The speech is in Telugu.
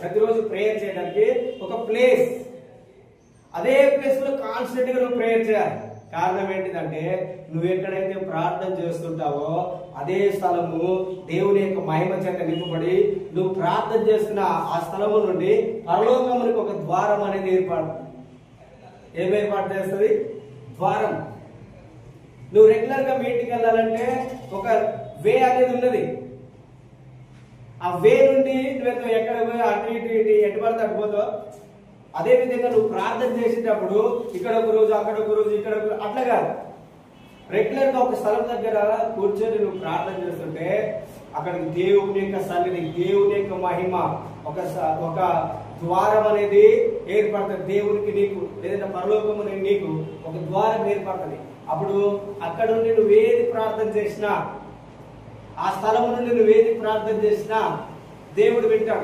ప్రతిరోజు ప్రేయర్ చేయడానికి ఒక ప్లేస్, అదే ప్లేస్ లో కాన్స్టెంట్ గా నువ్వు ప్రేయర్ చేయాలి. కారణం ఏంటిదంటే నువ్వు ఎక్కడైతే ప్రార్థన చేస్తుంటావో అదే స్థలము దేవుని యొక్క మహిమ చేత నింపబడి నువ్వు ప్రార్థన చేస్తున్న ఆ స్థలము నుండి పరలోకమునికి ఒక ద్వారం అనేది ఏర్పడుతుంది. ఏం ఏర్పాటు చేస్తుంది? ద్వారం. నువ్వు రెగ్యులర్ గా మీటింగ్కి వెళ్ళాలంటే ఒక వే అనేది ఉన్నది. ఆ వే నుండి నువ్వు ఎక్కడ అటు ఇటు ఇటు ఎటు పడితే అటు పోతావు. అదే విధంగా నువ్వు ప్రార్థన చేసేటప్పుడు ఇక్కడ ఒక రోజు, అక్కడ ఒక రోజు, ఇక్కడ అట్లా కాదు. రెగ్యులర్ గా ఒక స్థలం దగ్గర కూర్చొని నువ్వు ప్రార్థన చేస్తుంటే అక్కడ దేవుని యొక్క సన్నిధి, దేవుని యొక్క మహిమ, ఒక ద్వారం అనేది ఏర్పడుతుంది. దేవునికి నీకు లేదంటే పరలోకము నీకు ఒక ద్వారం ఏర్పడుతుంది. అప్పుడు అక్కడ నుండి నువ్వేది ప్రార్థన చేసినా, ఆ స్థలం నుండి నువ్వేది ప్రార్థన చేసినా దేవుడు వింటాడు.